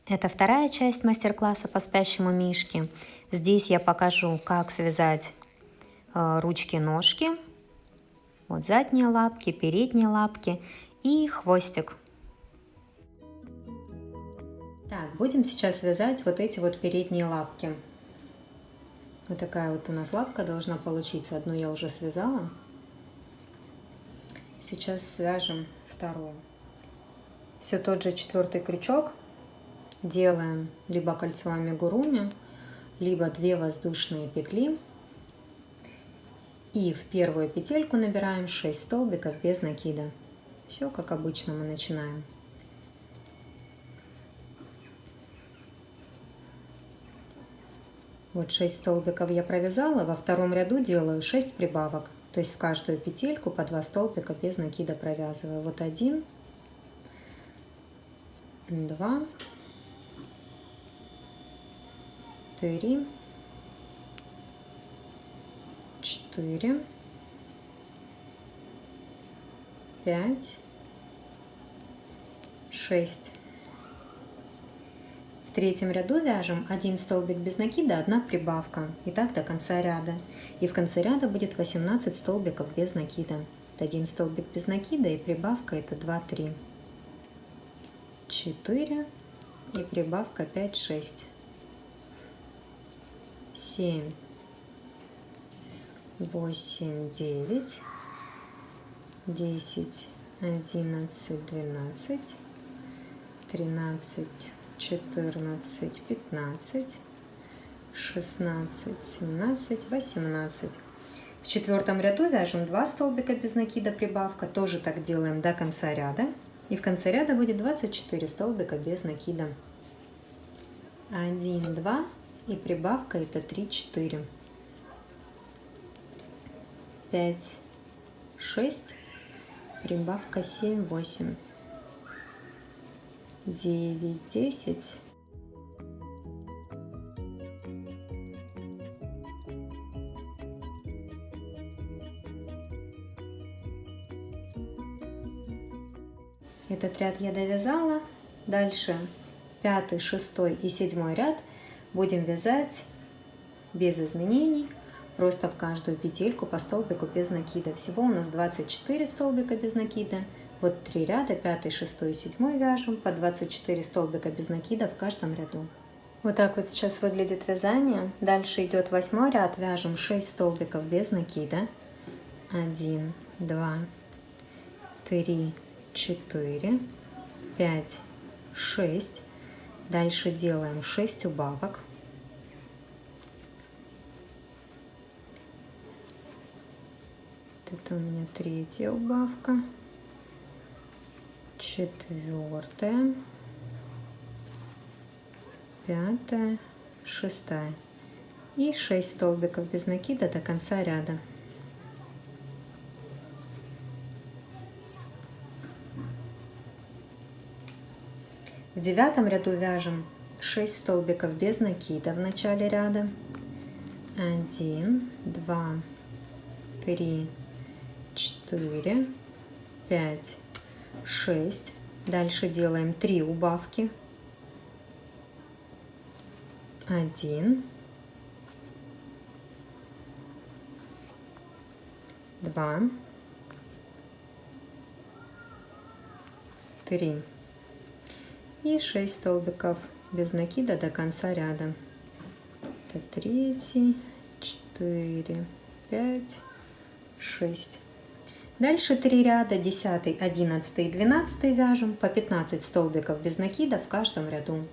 Это вторая часть мастер-класса по спящему мишке. Здесь я покажу, как связать ручки-ножки, вот задние лапки, передние лапки и хвостик. Так, будем сейчас вязать вот эти вот передние лапки. Вот такая вот у нас лапка должна получиться. Одну я уже связала. Сейчас свяжем вторую. Все тот же 4-й крючок. Делаем либо кольцо амигуруми, либо 2 воздушные петли. И в первую петельку набираем 6 столбиков без накида. Все как обычно мы начинаем. Вот 6 столбиков я провязала, во втором ряду делаю 6 прибавок. То есть в каждую петельку по 2 столбика без накида провязываю. Вот 1, 2, 3, 4, 5, 6. В третьем ряду вяжем 1 столбик без накида, 1 прибавка. И так до конца ряда. И в конце ряда будет 18 столбиков без накида. Это 1 столбик без накида и прибавка это 2, 3, 4 и прибавка 5, 6, 7, 8, 9, 10, 11, 12, 13, 14, 15, 16, 17, 18. В четвертом ряду вяжем 2 столбика без накида, прибавка. Тоже так делаем до конца ряда. И в конце ряда будет 24 столбика без накида. 1, 2 и прибавка это 3, 4, 5, 6, прибавка 7, 8, 9, 10. Этот ряд я довязала. Дальше 5, 6 и 7 ряд будем вязать без изменений. Просто в каждую петельку по столбику без накида. Всего у нас 24 столбика без накида. Вот 3 ряда, 5, 6 и 7 вяжем по 24 столбика без накида в каждом ряду. Вот так вот сейчас выглядит вязание. Дальше идет 8 ряд, вяжем 6 столбиков без накида. 1, 2, 3, 4, 5, 6. Дальше делаем 6 убавок. Это у меня 3-я убавка, 4-я, 5-я, 6-я и 6 столбиков без накида до конца ряда. В 9 ряду вяжем 6 столбиков без накида в начале ряда. 1, 2, 3, 4, 5, 6. Дальше делаем 3 убавки. 1, 2, 3 и 6 столбиков без накида до конца ряда. Это 3, 4, 5, 6. Дальше 3 ряда, 10, 11 и 12 вяжем по 15 столбиков без накида в каждом ряду.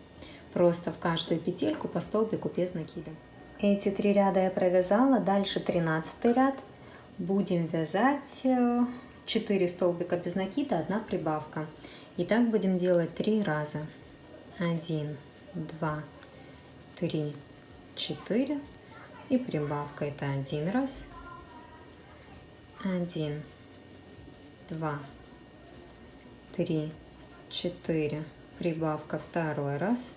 Просто в каждую петельку по столбику без накида. Эти 3 ряда я провязала. Дальше 13 ряд. Будем вязать 4 столбика без накида, 1 прибавка. И так будем делать 3 раза. 1, 2, 3, 4 и прибавка это 1 раз. 1, 2, 3, 4, прибавка 2 раз.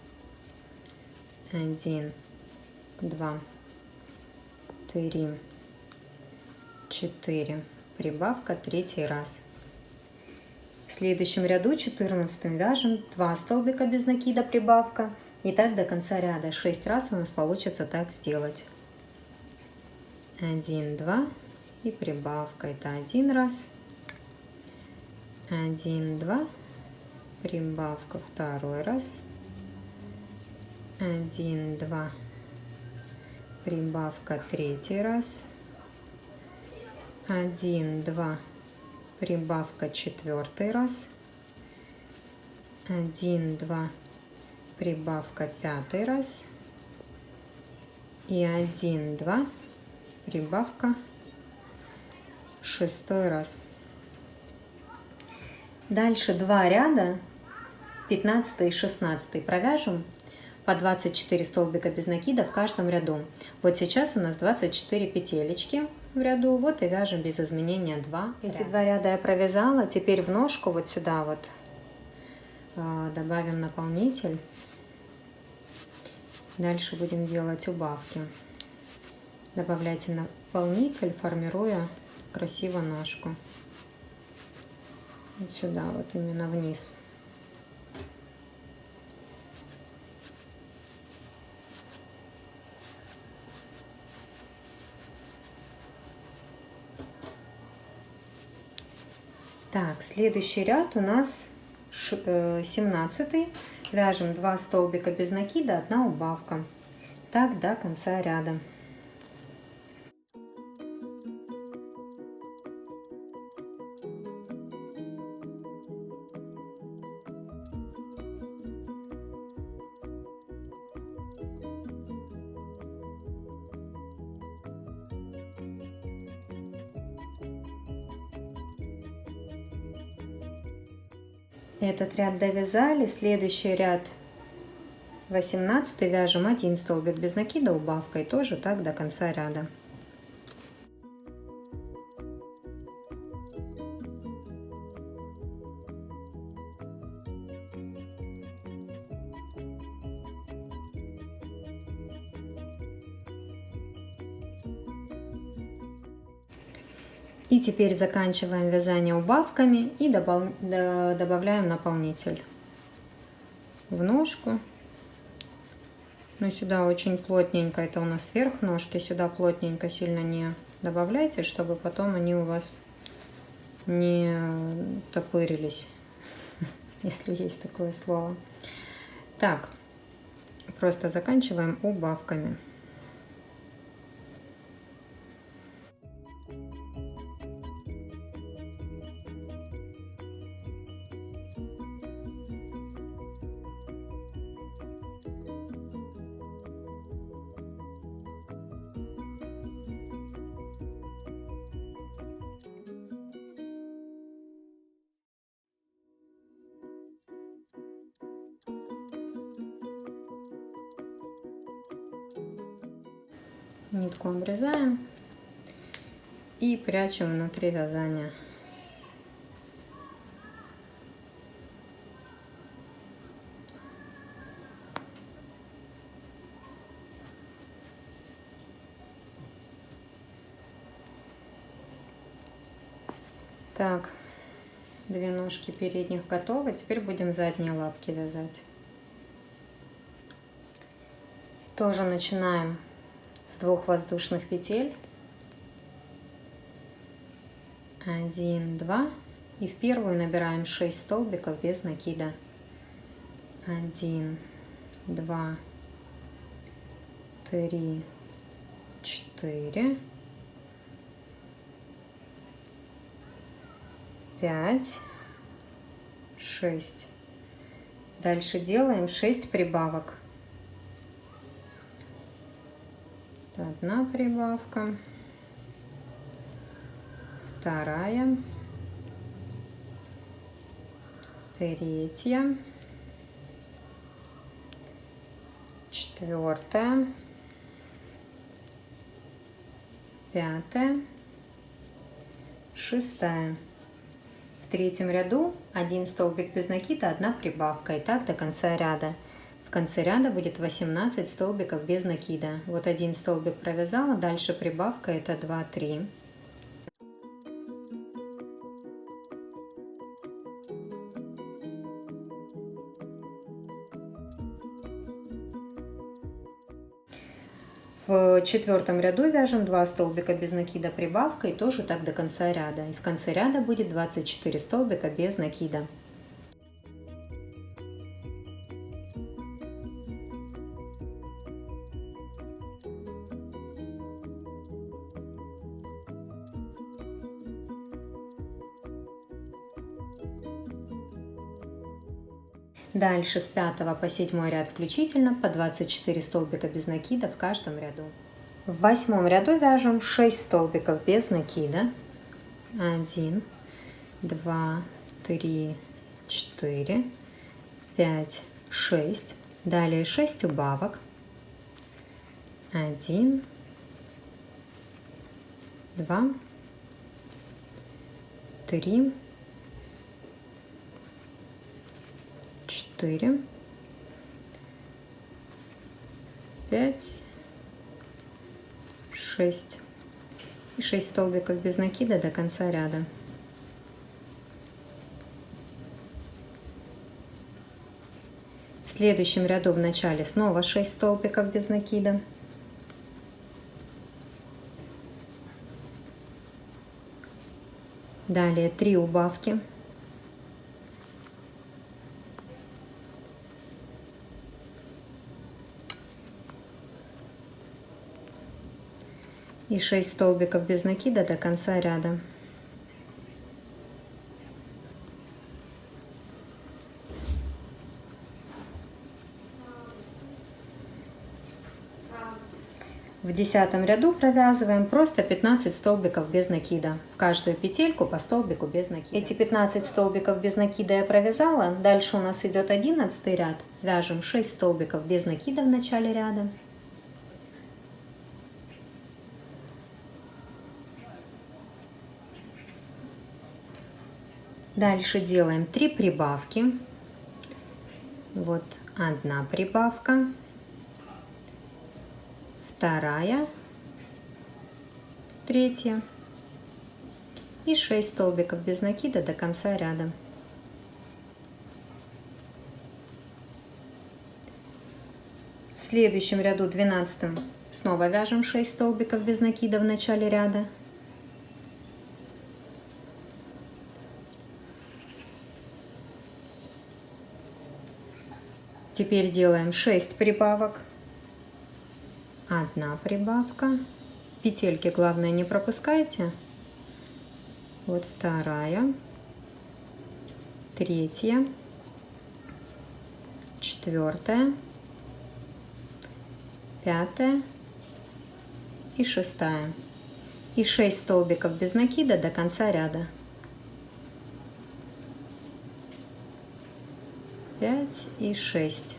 1, 2, 3, 4, прибавка 3 раз. В следующем ряду 14 вяжем 2 столбика без накида, прибавка. И так до конца ряда 6 раз у нас получится так сделать. 1, 2 и прибавка. Это 1 раз. 1, 2, прибавка, второй раз. 1, 2, прибавка, третий раз. 1, 2, прибавка, четвертый раз. 1, 2, прибавка, пятый раз. И 1, 2, прибавка, шестой раз. Дальше 2 ряда, 15 и 16 провяжем по 24 столбика без накида в каждом ряду. Вот сейчас у нас 24 петелечки в ряду, вот и вяжем без изменения 2. Эти 2 ряда я провязала, теперь в ножку вот сюда вот добавим наполнитель. Дальше будем делать убавки. Добавляйте наполнитель, формируя красиво ножку. Вот сюда, вот именно вниз. Так, следующий ряд у нас 17. Вяжем 2 столбика без накида, 1 убавка. Так до конца ряда. Этот ряд довязали, следующий ряд 18 вяжем 1 столбик без накида, убавкой, тоже так до конца ряда. И теперь заканчиваем вязание убавками и добавляем наполнитель в ножку. Но сюда очень плотненько, это у нас сверх ножки, сюда плотненько сильно не добавляйте, чтобы потом они у вас не топырились, если есть такое слово. Так, просто заканчиваем убавками. Нитку обрезаем и прячем внутри вязания. Так, 2 ножки передних готовы. Теперь будем задние лапки вязать. Тоже начинаем с 2 воздушных петель. 1, 2. И в первую набираем 6 столбиков без накида. 1, 2, 3, 4, 5, 6. Дальше делаем 6 прибавок. 1 прибавка, 2, 3, 4, 5, 6. В 3-м ряду 1 столбик без накида, 1 прибавка. И так до конца ряда. В конце ряда будет 18 столбиков без накида. Вот 1 столбик провязала, дальше прибавка, это 2, 3. В четвертом ряду вяжем 2 столбика без накида прибавка и тоже так до конца ряда. И в конце ряда будет 24 столбика без накида. Дальше с 5 по 7 ряд включительно по 24 столбика без накида в каждом ряду. В 8 ряду вяжем 6 столбиков без накида. 1, 2, 3, 4, 5, 6. Далее 6 убавок. 1, 2, 3, 4, 5, 6 и 6 столбиков без накида до конца ряда. В следующем ряду в начале снова 6 столбиков без накида. Далее 3 убавки. И 6 столбиков без накида до конца ряда. В 10 ряду провязываем просто 15 столбиков без накида. В каждую петельку по столбику без накида. Эти 15 столбиков без накида я провязала. Дальше у нас идет 11 ряд. Вяжем 6 столбиков без накида в начале ряда. Дальше делаем 3 прибавки. Вот 1 прибавка, 2, 3 и 6 столбиков без накида до конца ряда. В следующем ряду 12 снова вяжем 6 столбиков без накида в начале ряда. Теперь делаем 6 прибавок, 1 прибавка, петельки главное не пропускайте, вот 2, 3, 4, 5 и 6, и 6 столбиков без накида до конца ряда. 5 и 6.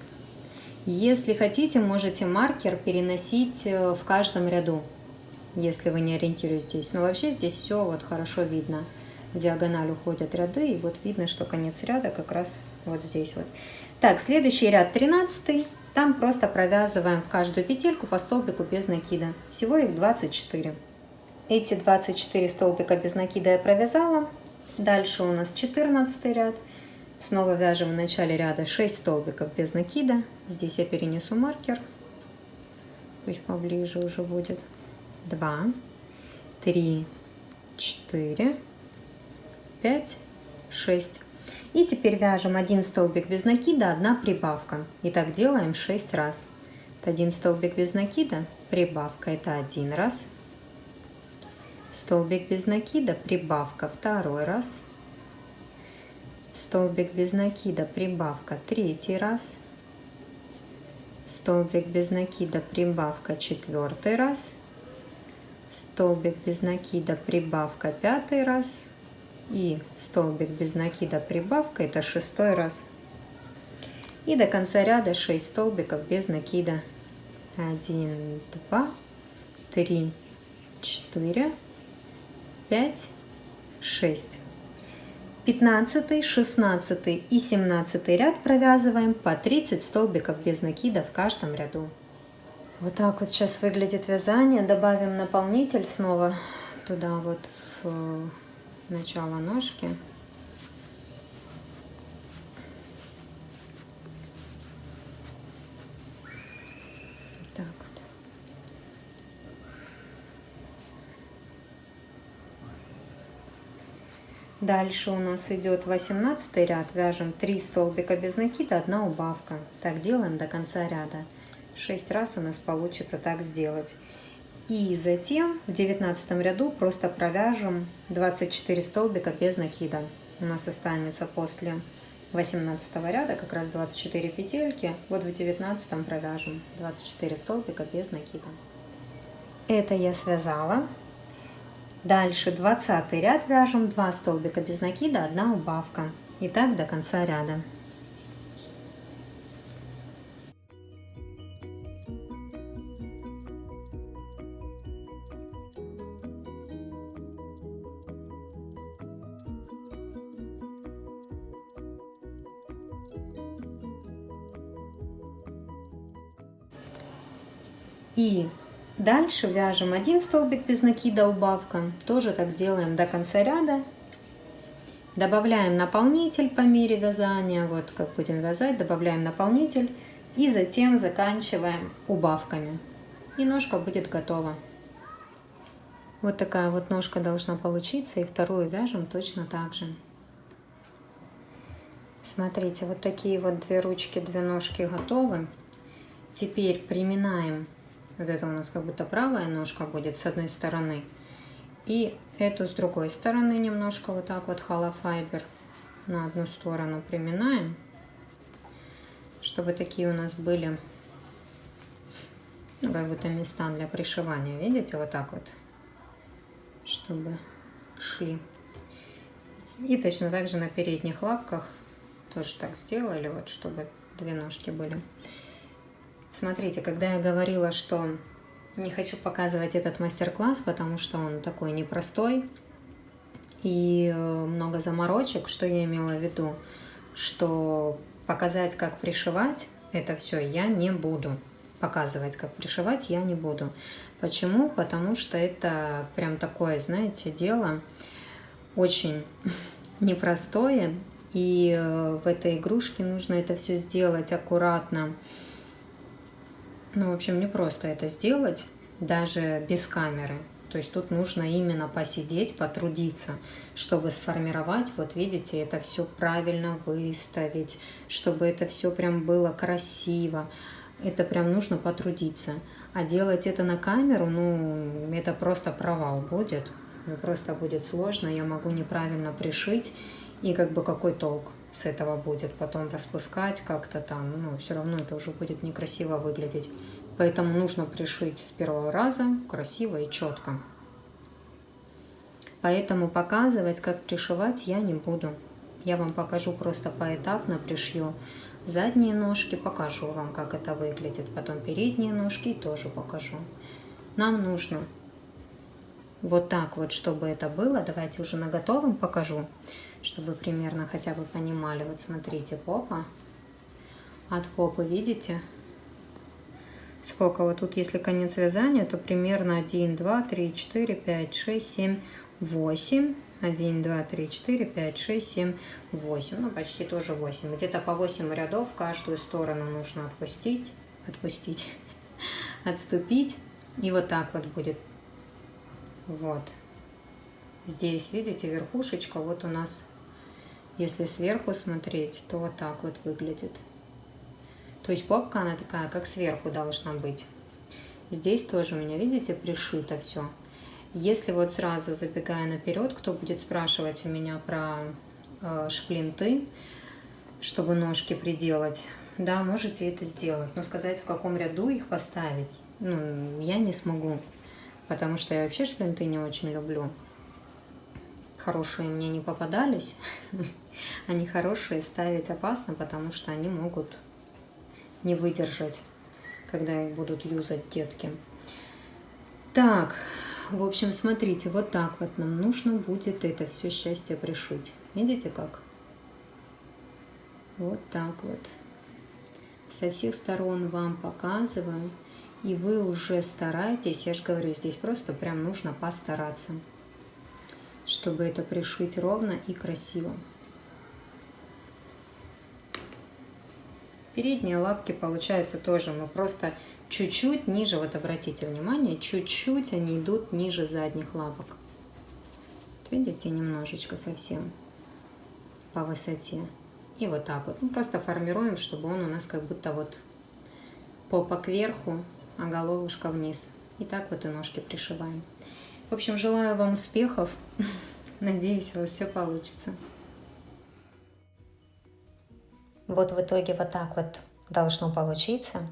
Если хотите, можете маркер переносить в каждом ряду, если вы не ориентируетесь. Но вообще здесь все вот хорошо видно. В диагональ уходят ряды, и вот видно, что конец ряда как раз вот здесь вот. Так, следующий ряд 13. Там просто провязываем в каждую петельку по столбику без накида. Всего их 24. Эти 24 столбика без накида я провязала. Дальше у нас 14 ряд. Снова вяжем в начале ряда 6 столбиков без накида. Здесь я перенесу маркер. Пусть поближе уже будет. 2, 3, 4, 5, 6. И теперь вяжем 1 столбик без накида, 1 прибавка. И так делаем 6 раз. 1 столбик без накида, прибавка, это 1 раз. Столбик без накида, прибавка, 2 раз. Столбик без накида, прибавка, 3 раз. Столбик без накида, прибавка, 4 раз. Столбик без накида, прибавка, 5 раз. И столбик без накида, прибавка, это 6 раз. И до конца ряда 6 столбиков без накида. 1, 2, 3, 4, 5, 6. 15, 16 и 17 ряд провязываем по 30 столбиков без накида в каждом ряду. Вот так вот сейчас выглядит вязание. Добавим наполнитель снова туда вот в начало ножки. Так вот. Дальше у нас идет 18 ряд, вяжем 3 столбика без накида, 1 убавка. Так делаем до конца ряда. 6 раз у нас получится так сделать. И затем в 19 ряду просто провяжем 24 столбика без накида. У нас останется после 18 ряда как раз 24 петельки. Вот в 19 провяжем 24 столбика без накида. Это я связала. Дальше 20 ряд вяжем 2 столбика без накида, 1 убавка. И так до конца ряда. И дальше вяжем 1 столбик без накида, убавка. Тоже так делаем до конца ряда. Добавляем наполнитель по мере вязания. Вот как будем вязать, добавляем наполнитель. И затем заканчиваем убавками. И ножка будет готова. Вот такая вот ножка должна получиться. И вторую вяжем точно так же. Смотрите, вот такие вот 2 ручки, 2 ножки готовы. Теперь приминаем. Вот это у нас как будто правая ножка будет с одной стороны. И эту с другой стороны немножко вот так вот холофайбер на одну сторону приминаем. Чтобы такие у нас были, ну, как будто места для пришивания. Видите, вот так вот. Чтобы шли. И точно так же на передних лапках тоже так сделали, вот чтобы 2 ножки были. Смотрите, когда я говорила, что не хочу показывать этот мастер-класс, потому что он такой непростой и много заморочек, что я имела в виду, что показать, как пришивать, это все я не буду. Показывать, как пришивать, я не буду. Почему? Потому что это прям такое, знаете, дело очень непростое, и в этой игрушке нужно это все сделать аккуратно. Ну, в общем, не просто это сделать, даже без камеры. То есть тут нужно именно посидеть, потрудиться, чтобы сформировать, вот видите, это все правильно выставить, чтобы это все прям было красиво. Это прям нужно потрудиться. А делать это на камеру, ну, это просто провал будет. Просто будет сложно, я могу неправильно пришить, и как бы какой толк с этого будет потом распускать как-то там, ну, все равно это уже будет некрасиво выглядеть. Поэтому нужно пришить с первого раза красиво и четко. Поэтому показывать, как пришивать, я не буду. Я вам покажу просто поэтапно, пришью задние ножки, покажу вам, как это выглядит. Потом передние ножки тоже покажу. Нам нужно вот так вот, чтобы это было. Давайте уже на готовом покажу, чтобы примерно хотя бы понимали. Вот смотрите, попа. От попы, видите? Сколько вот тут, если конец вязания, то примерно 1, 2, 3, 4, 5, 6, 7, 8. 1, 2, 3, 4, 5, 6, 7, 8. Ну, почти тоже 8. Где-то по 8 рядов в каждую сторону нужно отступить. И вот так вот будет. Вот. Здесь, видите, верхушечка. Вот у нас, если сверху смотреть, то вот так вот выглядит. То есть попка, она такая, как сверху должна быть. Здесь тоже у меня, видите, пришито все. Если вот сразу забегая наперед, кто будет спрашивать у меня про шплинты, чтобы ножки приделать, да, можете это сделать. Но сказать, в каком ряду их поставить, ну, я не смогу. Потому что я вообще шплинты не очень люблю. Хорошие мне не попадались. Они хорошие, ставить опасно, потому что они могут не выдержать, когда их будут юзать детки. Так, в общем, смотрите, вот так вот нам нужно будет это все счастье пришить. Видите как? Вот так вот. Со всех сторон вам показываю. И вы уже стараетесь, я же говорю, здесь просто прям нужно постараться, чтобы это пришить ровно и красиво. Передние лапки, получается, тоже мы просто чуть-чуть ниже, вот обратите внимание, чуть-чуть они идут ниже задних лапок. Вот видите, немножечко совсем по высоте. И вот так вот. Мы просто формируем, чтобы он у нас как будто вот попа кверху, а головушка вниз. И так вот и ножки пришиваем. В общем, желаю вам успехов. Надеюсь, у вас все получится. Вот в итоге вот так вот должно получиться.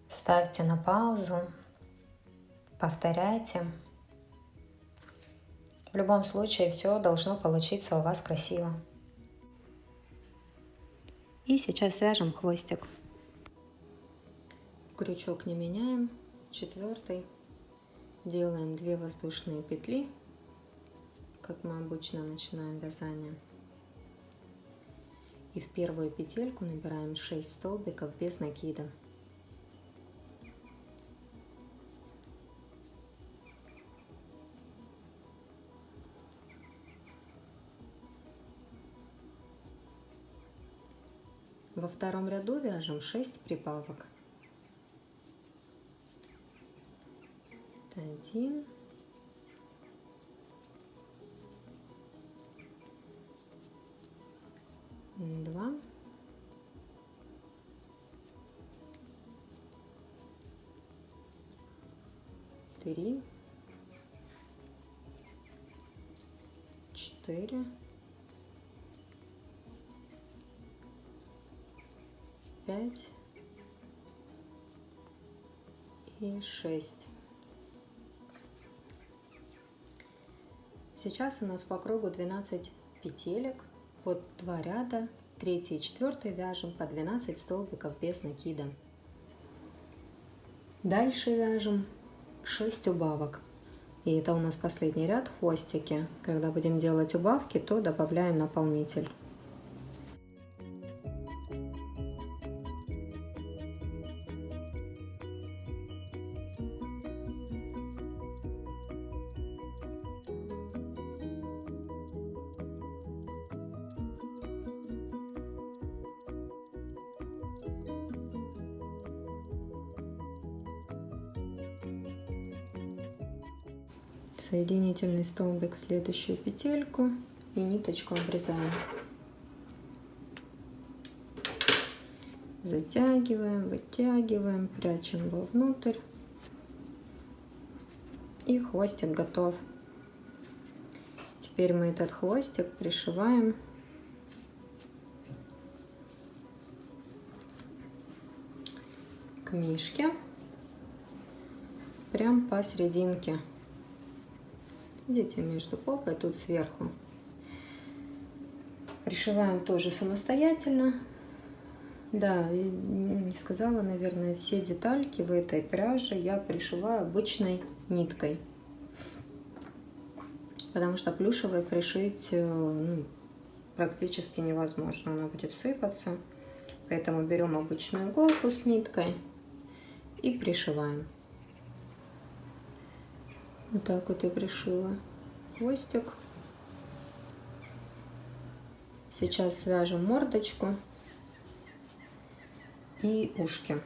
Ставьте на паузу, повторяйте. В любом случае все должно получиться у вас красиво. И сейчас свяжем хвостик. Крючок не меняем. 4. Делаем 2 воздушные петли, как мы обычно начинаем вязание. И в первую петельку набираем 6 столбиков без накида. Во втором ряду вяжем 6 прибавок. 1, 2, 3, 4, 5 и 6. Сейчас у нас по кругу 12 петелек. Вот 2 ряда, 3 и 4 вяжем по 12 столбиков без накида. Дальше вяжем 6 убавок. И это у нас последний ряд, хвостики. Когда будем делать убавки, то добавляем наполнитель. Соединительный столбик в следующую петельку и ниточку обрезаем. Затягиваем, вытягиваем, прячем вовнутрь. И хвостик готов. Теперь мы этот хвостик пришиваем к мишке прям посерединке. Видите, между попой, тут сверху. Пришиваем тоже самостоятельно. Да, не сказала, наверное, все детальки в этой пряже я пришиваю обычной ниткой. Потому что плюшевой пришить практически невозможно, она будет сыпаться. Поэтому берем обычную иголку с ниткой и пришиваем. Вот так вот я пришила хвостик. Сейчас свяжем мордочку и ушки.